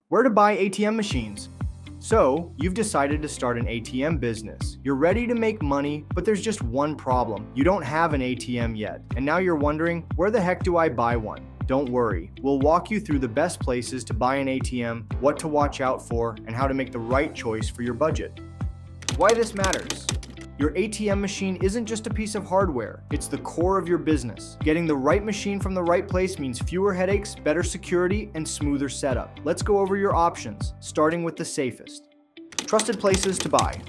Where to buy ATM machines? So, you've decided to start an ATM business. You're ready to make money, but there's just one problem. You don't have an ATM yet, and now you're wondering, where the heck do I buy one? Don't worry, we'll walk you through the best places to buy an ATM, what to watch out for, and how to make the right choice for your budget. Why this matters. Your ATM machine isn't just a piece of hardware, it's the core of your business. Getting the right machine from the right place means fewer headaches, better security, and smoother setup. Let's go over your options, starting with the safest. Trusted places to buy.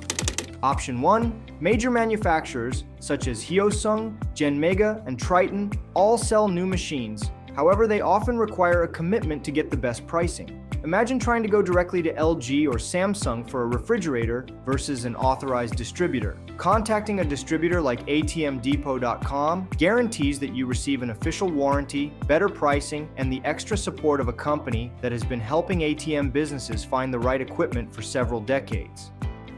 Option 1. Major manufacturers such as Hyosung, Genmega, and Triton all sell new machines. However, they often require a commitment to get the best pricing. Imagine trying to go directly to LG or Samsung for a refrigerator versus an authorized distributor. Contacting a distributor like ATMdepot.com guarantees that you receive an official warranty, better pricing, and the extra support of a company that has been helping ATM businesses find the right equipment for several decades.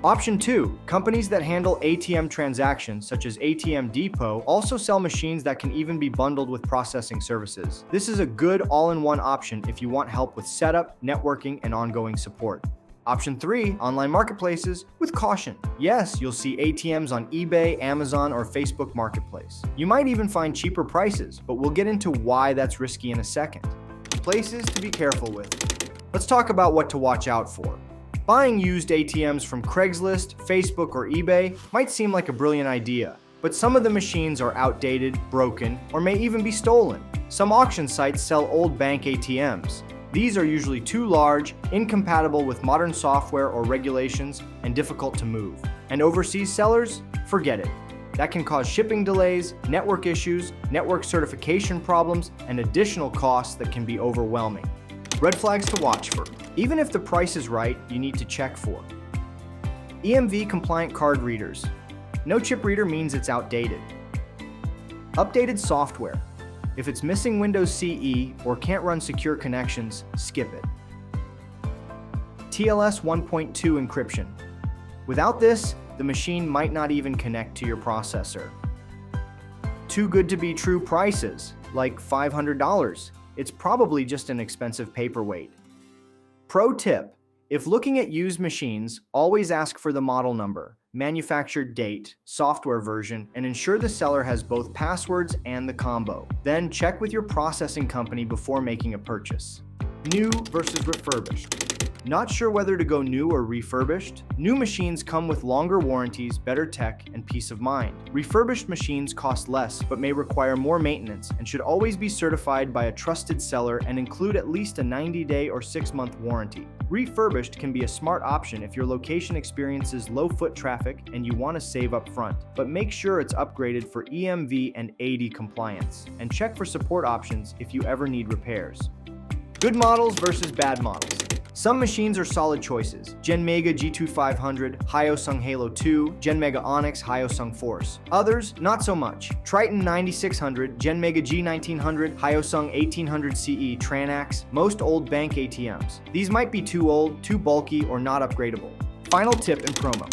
Option 2. Companies that handle ATM transactions, such as ATM Depot, also sell machines that can even be bundled with processing services. This is a good all-in-one option if you want help with setup, networking, and ongoing support. Option 3. Online marketplaces with caution. Yes, you'll see ATMs on eBay, Amazon, or Facebook Marketplace. You might even find cheaper prices, but we'll get into why that's risky in a second. Places to be careful with. Let's talk about what to watch out for. Buying used ATMs from Craigslist, Facebook, or eBay might seem like a brilliant idea, but some of the machines are outdated, broken, or may even be stolen. Some auction sites sell old bank ATMs. These are usually too large, incompatible with modern software or regulations, and difficult to move. And overseas sellers? Forget it. That can cause shipping delays, network issues, network certification problems, and additional costs that can be overwhelming. Red flags to watch for. Even if the price is right, you need to check for EMV compliant card readers. No chip reader means it's outdated. Updated software. If it's missing Windows CE or can't run secure connections, skip it. TLS 1.2 encryption. Without this, the machine might not even connect to your processor. Too good to be true prices, like $500. It's probably just an expensive paperweight. Pro tip: if looking at used machines, always ask for the model number, manufactured date, software version, and ensure the seller has both passwords and the combo. Then check with your processing company before making a purchase. New versus refurbished. Not sure whether to go new or refurbished? New machines come with longer warranties, better tech, and peace of mind. Refurbished machines cost less but may require more maintenance and should always be certified by a trusted seller and include at least a 90-day or 6-month warranty. Refurbished can be a smart option if your location experiences low foot traffic and you want to save up front, but make sure it's upgraded for EMV and AD compliance, and check for support options if you ever need repairs. Good models versus bad models. Some machines are solid choices. Genmega G2500, Hyosung Halo 2, Genmega Onyx, Hyosung Force. Others, not so much. Triton 9600, Genmega G1900, Hyosung 1800 CE Tranax, most old bank ATMs. These might be too old, too bulky, or not upgradable. Final tip and promo.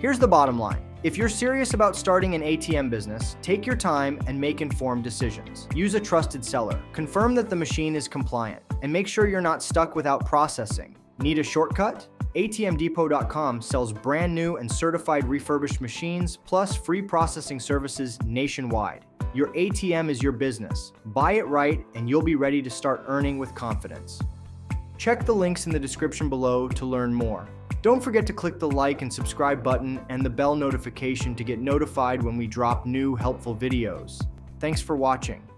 Here's the bottom line. If you're serious about starting an ATM business, take your time and make informed decisions. Use a trusted seller. Confirm that the machine is compliant, and make sure you're not stuck without processing. Need a shortcut? ATMdepot.com sells brand new and certified refurbished machines, plus free processing services nationwide. Your ATM is your business. Buy it right, and you'll be ready to start earning with confidence. Check the links in the description below to learn more. Don't forget to click the like and subscribe button and the bell notification to get notified when we drop new helpful videos. Thanks for watching.